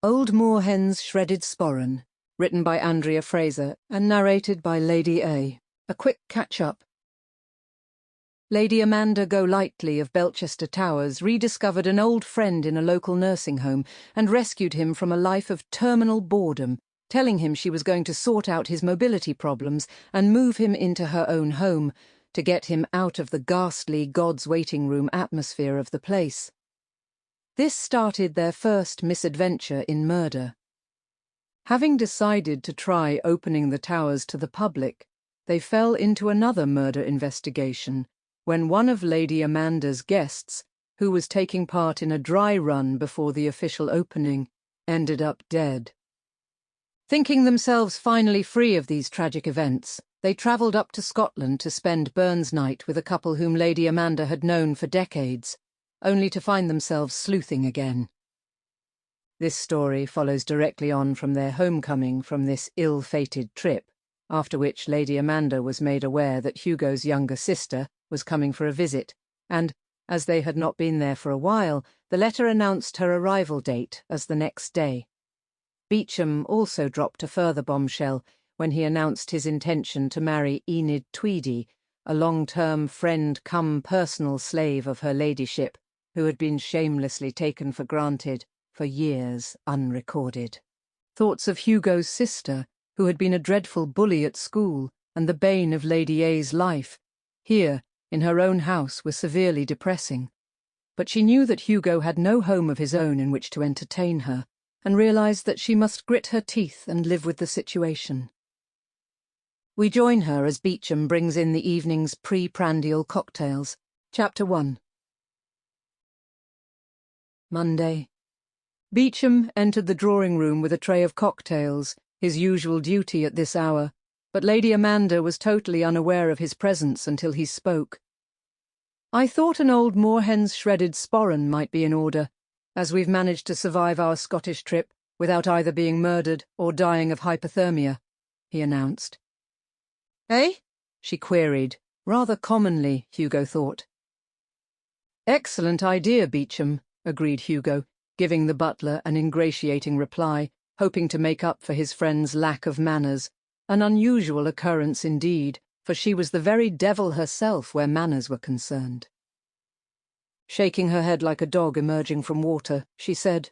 Old Moorhen's Shredded Sporran, written by Andrea Frazer and narrated by Lady A. A quick catch-up. Lady Amanda Golightly of Belchester Towers rediscovered an old friend in a local nursing home and rescued him from a life of terminal boredom, telling him she was going to sort out his mobility problems and move him into her own home to get him out of the ghastly God's waiting room atmosphere of the place. This started their first misadventure in murder. Having decided to try opening the towers to the public, they fell into another murder investigation when one of Lady Amanda's guests, who was taking part in a dry run before the official opening, ended up dead. Thinking themselves finally free of these tragic events, they travelled up to Scotland to spend Burns Night with a couple whom Lady Amanda had known for decades, only to find themselves sleuthing again. This story follows directly on from their homecoming from this ill-fated trip, after which Lady Amanda was made aware that Hugo's younger sister was coming for a visit, and, as they had not been there for a while, the letter announced her arrival date as the next day. Beauchamp also dropped a further bombshell when he announced his intention to marry Enid Tweedie, a long-term friend-cum-personal slave of her ladyship, who had been shamelessly taken for granted for years unrecorded. Thoughts of Hugo's sister, who had been a dreadful bully at school and the bane of Lady A's life, here, in her own house, were severely depressing. But she knew that Hugo had no home of his own in which to entertain her, and realised that she must grit her teeth and live with the situation. We join her as Beauchamp brings in the evening's pre-prandial cocktails. Chapter 1. Monday. Beauchamp entered the drawing-room with a tray of cocktails, his usual duty at this hour, but Lady Amanda was totally unaware of his presence until he spoke. "I thought an old Moorhen's Shredded Sporran might be in order, as we've managed to survive our Scottish trip without either being murdered or dying of hypothermia," he announced. "Eh?" she queried, rather commonly, Hugo thought. "Excellent idea, Beauchamp," agreed Hugo, giving the butler an ingratiating reply, hoping to make up for his friend's lack of manners, an unusual occurrence indeed, for she was the very devil herself where manners were concerned. Shaking her head like a dog emerging from water, she said,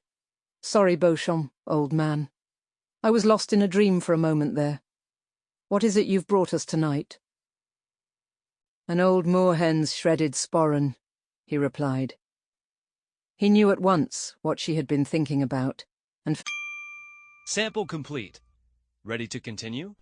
"Sorry, Beauchamp, old man. I was lost in a dream for a moment there. What is it you've brought us tonight?" "An old Moorhen's Shredded Sporran," he replied. He knew at once what she had been thinking about, and Sample complete. Ready to continue?